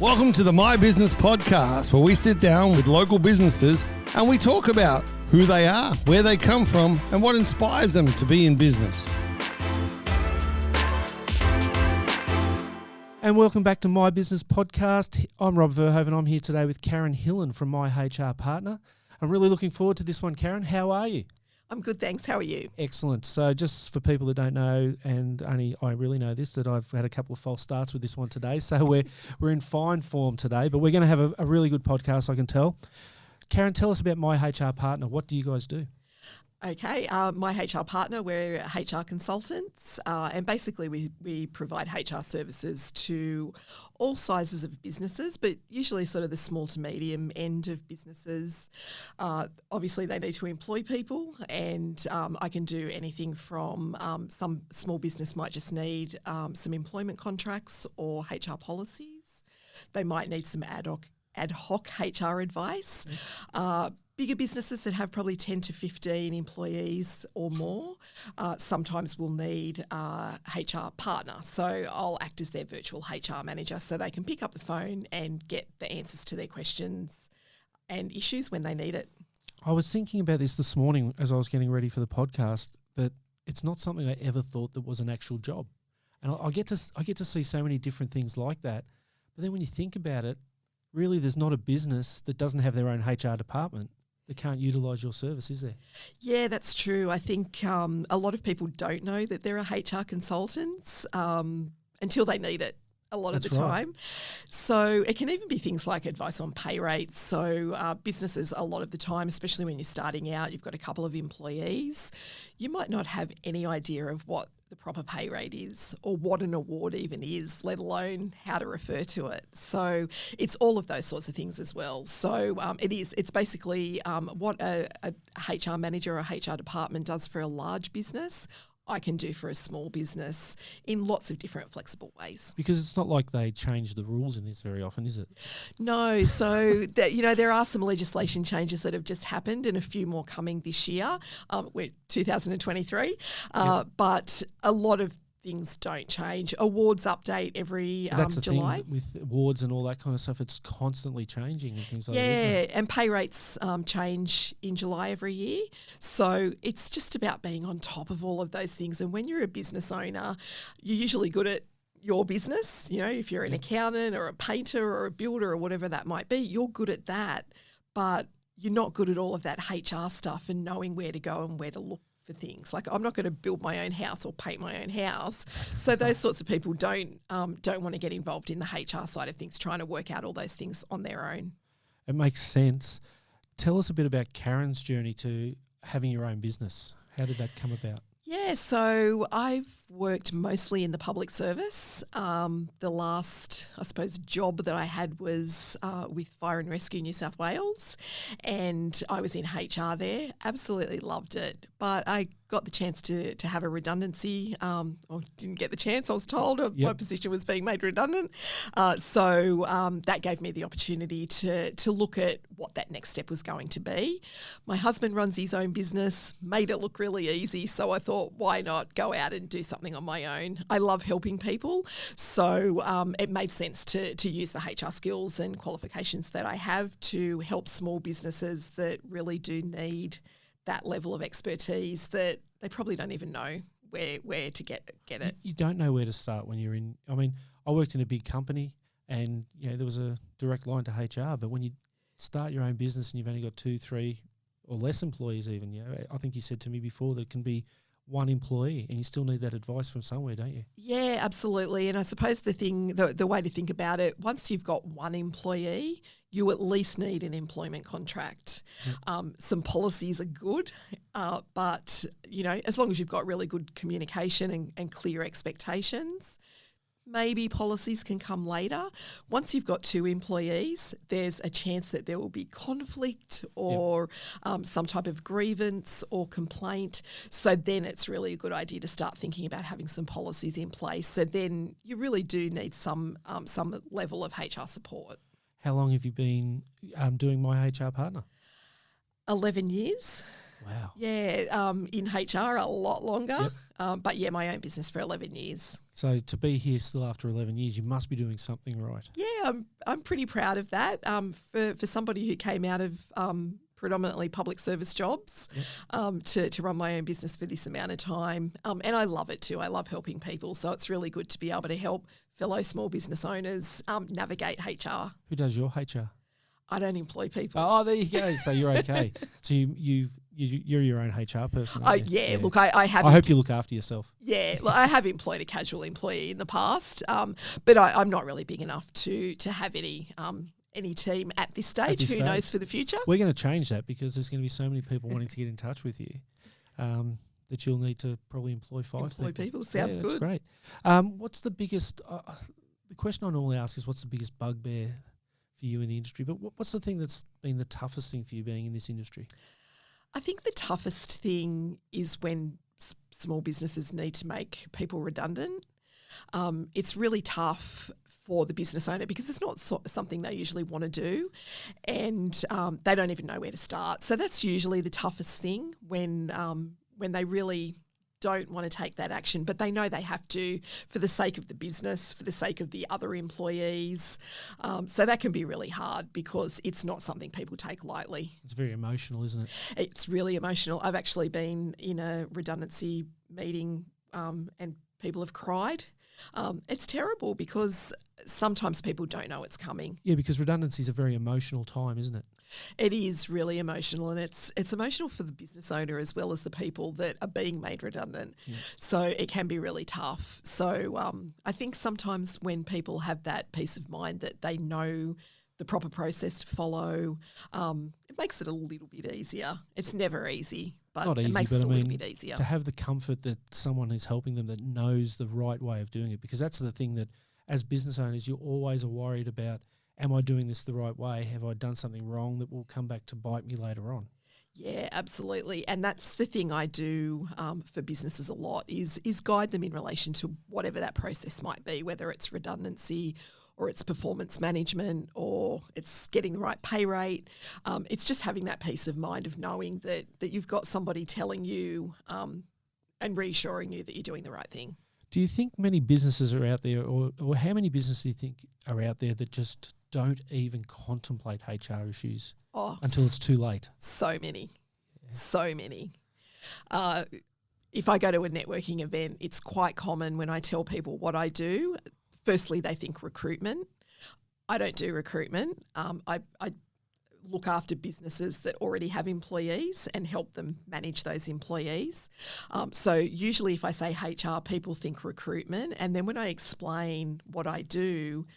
Welcome to the MyBusiness podcast, where we sit down with local businesses and we talk about who they are, where they come from, and what inspires them to be in business. And welcome back to My Business Podcast. I'm Rob Verhoeve and I'm here today with Karen Hillen from My HR Partner. I'm really looking forward to this one, Karen. How are you? I'm good, thanks. How are you? Excellent. So just for people that don't know, and only I really know this, that I've had a couple of false starts with this one today. So we're in fine form today, but we're going to have a really good podcast, I can tell. Karen, tell us about My HR Partner. What do you guys do? Okay, My HR Partner, we're HR consultants, and basically we provide HR services to all sizes of businesses, but usually sort of the small to medium end of businesses. Obviously, they need to employ people, and I can do anything from some small business might just need some employment contracts or HR policies. They might need some ad hoc HR advice. Bigger businesses that have probably 10 to 15 employees or more sometimes will need a HR partner. So I'll act as their virtual HR manager so they can pick up the phone and get the answers to their questions and issues when they need it. I was thinking about this morning as I was getting ready for the podcast, that it's not something I ever thought that was an actual job. And I get to see so many different things like that. But then when you think about it, really there's not a business that doesn't have their own HR department that can't utilise your service, is there? Yeah, that's true. I think a lot of people don't know that there are HR consultants until they need it a lot of the time. Right. So it can even be things like advice on pay rates. So businesses a lot of the time, especially when you're starting out, you've got a couple of employees, you might not have any idea of what the proper pay rate is or what an award even is, let alone how to refer to it. So it's all of those sorts of things as well. So it's basically what a HR manager or a HR department does for a large business, I can do for a small business in lots of different flexible ways. Because it's not like they change the rules in this very often, is it? No. So, there are some legislation changes that have just happened and a few more coming this year. We're 2023. But a lot of things don't change. Awards update every That's the July. Thing with awards and all that kind of stuff, it's constantly changing and things like that. Yeah, and pay rates change in July every year. So it's just about being on top of all of those things. And when you're a business owner, you're usually good at your business. You know, if you're an accountant or a painter or a builder or whatever that might be, you're good at that. But you're not good at all of that HR stuff and knowing where to go and where to look for things. Like, I'm not going to build my own house or paint my own house. So those sorts of people don't want to get involved in the HR side of things, trying to work out all those things on their own. It makes sense. Tell us a bit about Karen's journey to having your own business. How did that come about? Yeah, so I've worked mostly in the public service. The last, I suppose, job that I had was with Fire and Rescue New South Wales, and I was in HR there. Absolutely loved it, but I got the chance to have a redundancy. Or didn't get the chance, I was told. My position was being made redundant. So that gave me the opportunity to look at what that next step was going to be. My husband runs his own business, made it look really easy, so I thought, why not go out and do something on my own? I love helping people, so it made sense to use the HR skills and qualifications that I have to help small businesses that really do need that level of expertise that they probably don't even know where to get it. You don't know where to start when you're in. I mean, I worked in a big company and there was a direct line to HR, but when you start your own business and you've only got 2, 3 or less employees even, I think you said to me before that it can be one employee and you still need that advice from somewhere, don't you? Yeah, absolutely. And I suppose the way to think about it, once you've got one employee, you at least need an employment contract. Some policies are good, but, as long as you've got really good communication and clear expectations, maybe policies can come later. Once you've got 2 employees, there's a chance that there will be conflict or some type of grievance or complaint. So then it's really a good idea to start thinking about having some policies in place. So then you really do need some level of HR support. How long have you been doing My HR Partner? 11 years. Wow. Yeah, in HR a lot longer. Yep. But yeah, my own business for 11 years. So to be here still after 11 years, you must be doing something right. Yeah, I'm pretty proud of that. For somebody who came out of predominantly public service jobs, to run my own business for this amount of time. And I love it too. I love helping people. So it's really good to be able to help fellow small business owners navigate HR. Who does your HR? I don't employ people. Oh, there you go. So you're okay. So you're your own HR person. Aren't you? Yeah, look, I have. I hope you look after yourself. Yeah, look, I have employed a casual employee in the past, but I'm not really big enough to have any team at this stage. Who knows for the future? We're going to change that because there's going to be so many people wanting to get in touch with you that you'll need to probably employ five people. Sounds good. That's great. What's the biggest? The question I normally ask is, what's the biggest bugbear for you in the industry? But what's the thing that's been the toughest thing for you being in this industry? I think the toughest thing is when small businesses need to make people redundant. It's really tough for the business owner because it's not something they usually want to do, and they don't even know where to start. So that's usually the toughest thing when they really don't want to take that action, but they know they have to for the sake of the business, for the sake of the other employees. So that can be really hard because it's not something people take lightly. It's very emotional, isn't it? It's really emotional. I've actually been in a redundancy meeting and people have cried. It's terrible because sometimes people don't know it's coming. Yeah, because redundancy is a very emotional time, isn't it? It is really emotional, and it's emotional for the business owner as well as the people that are being made redundant. Yeah. So it can be really tough. So I think sometimes when people have that peace of mind that they know the proper process to follow, it makes it a little bit easier. It's never easy, but it makes it a little bit easier. To have the comfort that someone is helping them that knows the right way of doing it, because that's the thing that as business owners, you always are worried about, am I doing this the right way? Have I done something wrong that will come back to bite me later on? Yeah, absolutely. And that's the thing I do for businesses a lot is guide them in relation to whatever that process might be, whether it's redundancy or it's performance management or it's getting the right pay rate. It's just having that peace of mind of knowing that you've got somebody telling you and reassuring you that you're doing the right thing. Do you think many businesses are out there, or how many businesses do you think are out there that just don't even contemplate HR issues until it's too late? So many. If I go to a networking event, it's quite common when I tell people what I do. Firstly, they think recruitment. I don't do recruitment. I look after businesses that already have employees and help them manage those employees. So usually if I say HR, people think recruitment. And then when I explain what I do,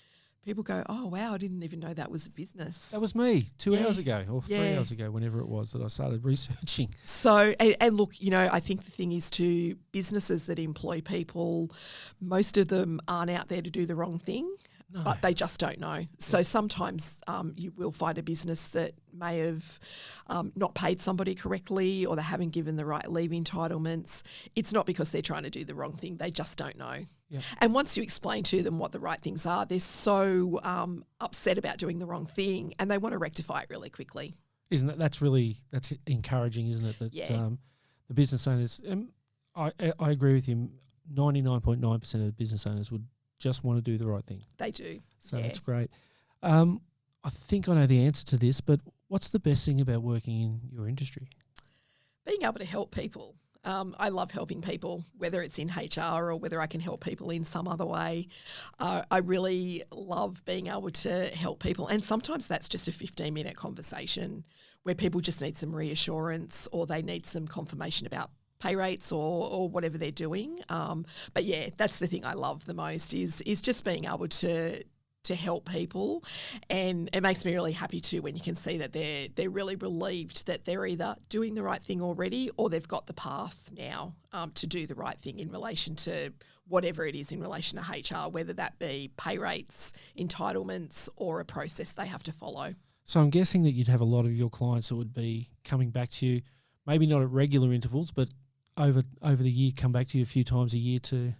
people go, oh, wow, I didn't even know that was a business. That was me 2 hours ago or 3 hours ago, whenever it was that I started researching. So, and look, I think the thing is to businesses that employ people, most of them aren't out there to do the wrong thing. No. But they just don't know. So sometimes you will find a business that may have not paid somebody correctly or they haven't given the right leave entitlements. It's not because they're trying to do the wrong thing. They just don't know. Yep. And once you explain to them what the right things are, they're so upset about doing the wrong thing and they want to rectify it really quickly. Isn't it? That's encouraging, isn't it? That the business owners, I agree with you, 99.9% of the business owners would just want to do the right thing. They do. So that's great. I think I know the answer to this, but what's the best thing about working in your industry? Being able to help people. I love helping people, whether it's in HR or whether I can help people in some other way. I really love being able to help people. And sometimes that's just a 15-minute conversation where people just need some reassurance or they need some confirmation about pay rates or whatever they're doing. But yeah, that's the thing I love the most is just being able to help people. And it makes me really happy too when you can see that they're really relieved that they're either doing the right thing already or they've got the path now to do the right thing in relation to whatever it is in relation to HR, whether that be pay rates, entitlements or a process they have to follow. So I'm guessing that you'd have a lot of your clients that would be coming back to you, maybe not at regular intervals, but over the year, come back to you a few times a year to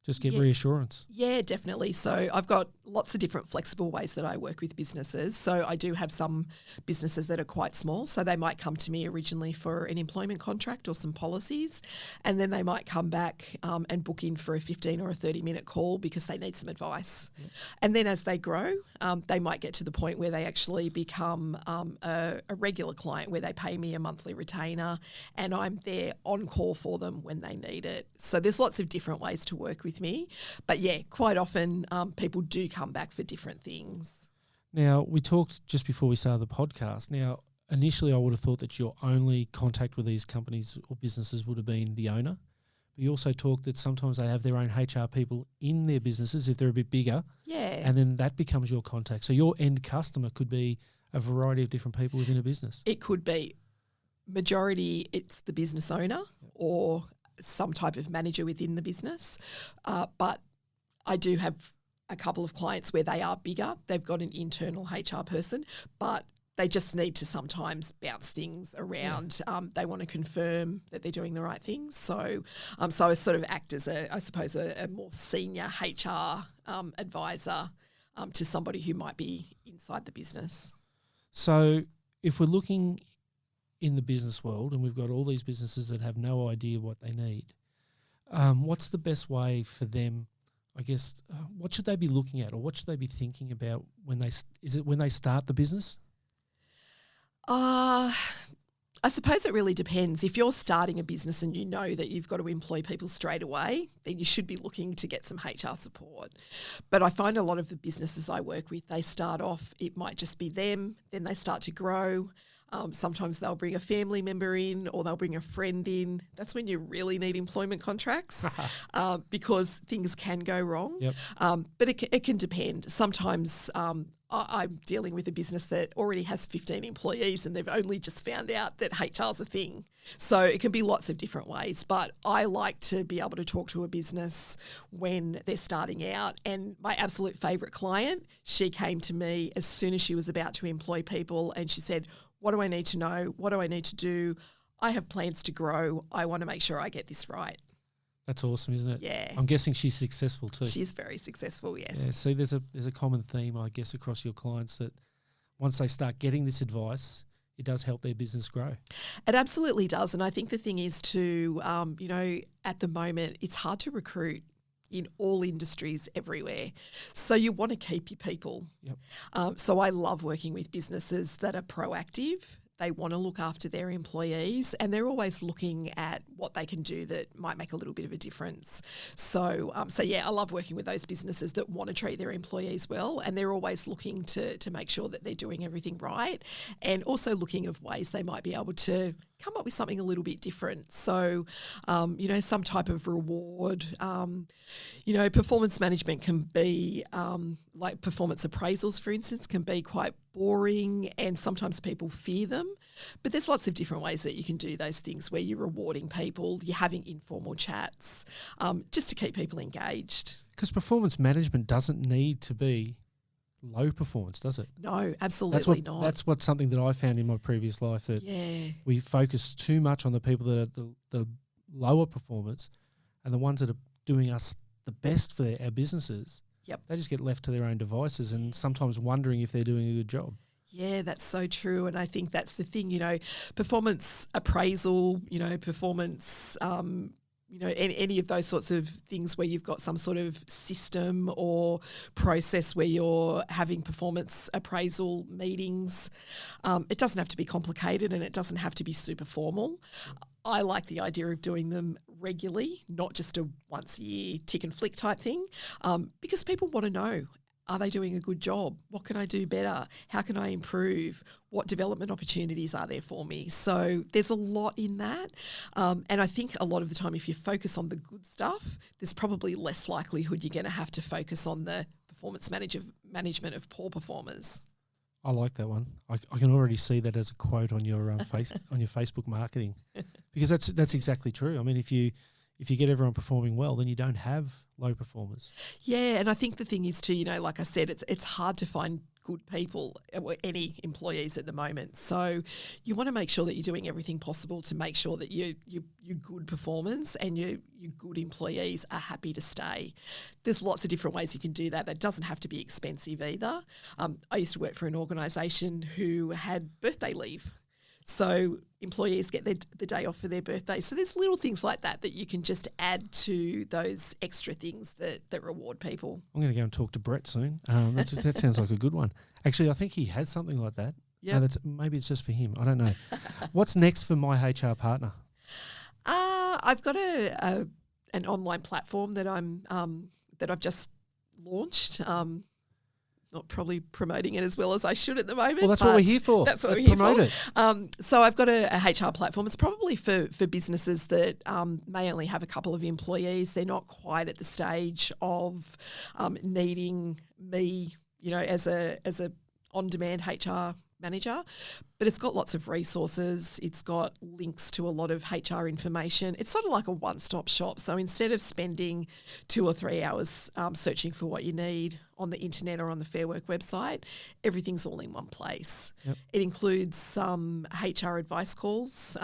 just get reassurance. Yeah, definitely. So I've got lots of different flexible ways that I work with businesses. So I do have some businesses that are quite small. So they might come to me originally for an employment contract or some policies, and then they might come back and book in for a 15 or a 30-minute call because they need some advice. Yep. And then as they grow, they might get to the point where they actually become a regular client where they pay me a monthly retainer and I'm there on call for them when they need it. So there's lots of different ways to work with me. But yeah, quite often people do come back for different things. Now, we talked just before we started the podcast. Now, initially I would have thought that your only contact with these companies or businesses would have been the owner. But you also talked that sometimes they have their own HR people in their businesses if they're a bit bigger. Yeah. And then that becomes your contact. So your end customer could be a variety of different people within a business. It could be. Majority, it's the business owner or some type of manager within the business. But I do have a couple of clients where they are bigger. They've got an internal HR person, but they just need to sometimes bounce things around. Yeah. They want to confirm that they're doing the right things. So I sort of act as a more senior HR advisor to somebody who might be inside the business. So if we're looking in the business world and we've got all these businesses that have no idea what they need, what's the best way for them? I guess, what should they be looking at or what should they be thinking about when they start the business? I suppose it really depends. If you're starting a business and you know that you've got to employ people straight away, then you should be looking to get some HR support. But I find a lot of the businesses I work with, they start off, it might just be them, then they start to grow. Sometimes they'll bring a family member in or they'll bring a friend in. That's when you really need employment contracts because things can go wrong. Yep. But it can depend. Sometimes I'm dealing with a business that already has 15 employees and they've only just found out that HR's a thing. So it can be lots of different ways. But I like to be able to talk to a business when they're starting out. And my absolute favourite client, she came to me as soon as she was about to employ people and she said, what do I need to know? What do I need to do? I have plans to grow. I want to make sure I get this right. That's awesome, isn't it? Yeah. I'm guessing she's successful too. She's very successful, yes. Yeah, see, there's a common theme, I guess, across your clients that once they start getting this advice, it does help their business grow. It absolutely does. And I think the thing is to, at the moment, it's hard to recruit in all industries everywhere. So you want to keep your people. Yep. So I love working with businesses that are proactive. They want to look after their employees and they're always looking at what they can do that might make a little bit of a difference. So I love working with those businesses that want to treat their employees well and they're always looking to make sure that they're doing everything right and also looking of ways they might be able to come up with something a little bit different. So, some type of reward. Performance management can be like performance appraisals, for instance, can be quite boring and sometimes people fear them. But there's lots of different ways that you can do those things where you're rewarding people, you're having informal chats, just to keep people engaged. Because performance management doesn't need to be low performance, does it? No, absolutely not. That's something that I found in my previous life, that we focus too much on the people that are the lower performers and the ones that are doing us the best for our businesses. Yep. They just get left to their own devices and sometimes wondering if they're doing a good job. Yeah, that's so true. And I think that's the thing, performance appraisal, performance, any of those sorts of things where you've got some sort of system or process where you're having performance appraisal meetings. It doesn't have to be complicated and it doesn't have to be super formal. I like the idea of doing them regularly, not just a once a year tick and flick type thing, because people want to know, are they doing a good job? What can I do better? How can I improve? What development opportunities are there for me? So there's a lot in that. And I think a lot of the time, if you focus on the good stuff, there's probably less likelihood you're going to have to focus on the performance management of poor performers. I like that one. I can already see that as a quote on your on your Facebook marketing, because that's exactly true. I mean, if you get everyone performing well, then you don't have low performers. Yeah, and I think the thing is too, like I said, it's hard to find good people, or any employees at the moment. So you want to make sure that you're doing everything possible to make sure that your good performance and your good employees are happy to stay. There's lots of different ways you can do that. That doesn't have to be expensive either. I used to work for an organisation who had birthday leave. So employees get the day off for their birthday. So there's little things like that you can just add to those extra things that reward people. I'm going to go and talk to Brett soon. That sounds like a good one. Actually, I think he has something like that. Yeah. Maybe it's just for him. I don't know. What's next for My HR Partner? I've got an online platform that I've just launched. Not probably promoting it as well as I should at the moment. Well, that's what we're here for. That's what Let's we're here promote for. it. So I've got a HR platform. It's probably for businesses that may only have a couple of employees. They're not quite at the stage of needing me, as a on-demand HR manager, but it's got lots of resources. It's got links to a lot of HR information. It's sort of like a one-stop shop. So instead of spending 2 or 3 hours searching for what you need on the internet or on the Fair Work website, everything's all in one place. Yep. It includes some HR advice calls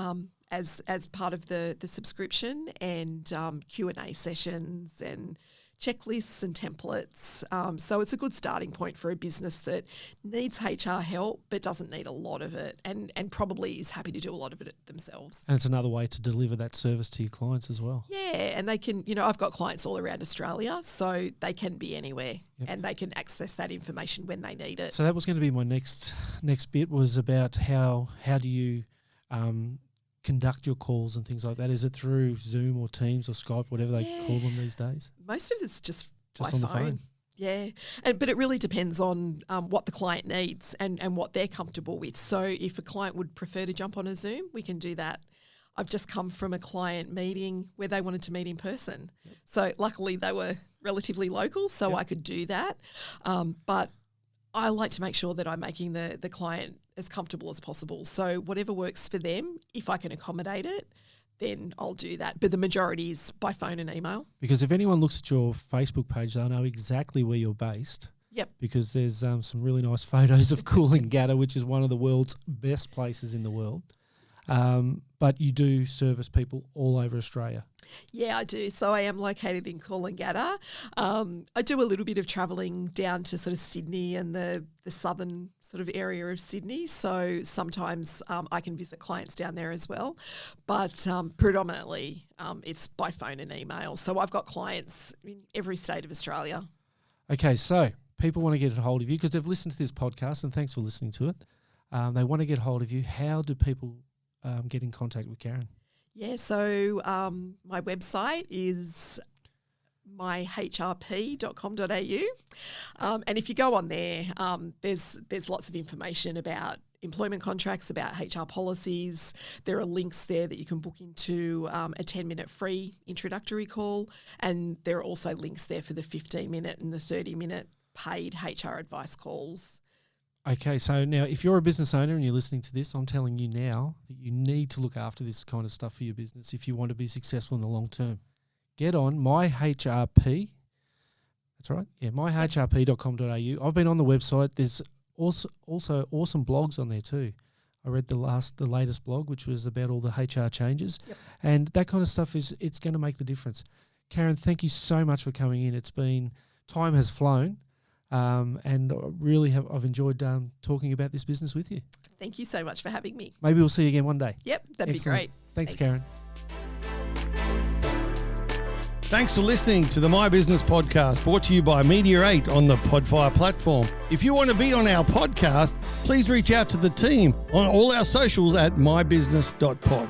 as part of the subscription, and Q&A sessions and checklists and templates. So it's a good starting point for a business that needs HR help but doesn't need a lot of it, and probably is happy to do a lot of it themselves. And it's another way to deliver that service to your clients as well. Yeah, and they can, I've got clients all around Australia, so they can be anywhere. Yep. And they can access that information when they need it. So that was going to be my next bit, was about how do you conduct your calls and things like that? Is it through Zoom or Teams or Skype, whatever they call them these days? Most of it's just by on the phone. Yeah, but it really depends on what the client needs and what they're comfortable with. So if a client would prefer to jump on a Zoom, we can do that. I've just come from a client meeting where they wanted to meet in person. Yep. So luckily they were relatively local, so I could do that. But I like to make sure that I'm making the client as comfortable as possible. So whatever works for them, if I can accommodate it, then I'll do that. But the majority is by phone and email. Because if anyone looks at your Facebook page, they'll know exactly where you're based. Yep. Because there's some really nice photos of Coolangatta, which is one of the world's best places in the world. But you do service people all over Australia. Yeah, I do. So I am located in Coolangatta. I do a little bit of travelling down to sort of Sydney and the southern sort of area of Sydney. So sometimes I can visit clients down there as well. But predominantly it's by phone and email. So I've got clients in every state of Australia. Okay, so people want to get a hold of you because they've listened to this podcast, and thanks for listening to it. They want to get a hold of you. How do people get in contact with Karen? Yeah, so my website is myhrp.com.au, and if you go on there, there's lots of information about employment contracts, about HR policies. There are links there that you can book into a 10-minute free introductory call, and there are also links there for the 15-minute and the 30-minute paid HR advice calls. Okay, so now if you're a business owner and you're listening to this, I'm telling you now that you need to look after this kind of stuff for your business if you want to be successful in the long term. Get on MyHRP. That's right. Yeah, myhrp.com.au. I've been on the website. There's also awesome blogs on there too. I read the latest blog, which was about all the HR changes. Yep. And that kind of stuff it's going to make the difference. Karen, thank you so much for coming in. Time has flown. And I've enjoyed talking about this business with you. Thank you so much for having me. Maybe we'll see you again one day. Yep, that'd Excellent. be great. Thanks, Karen. Thanks for listening to the My Business podcast, brought to you by Media 8 on the Podfire platform. If you want to be on our podcast, please reach out to the team on all our socials at mybusiness.pod.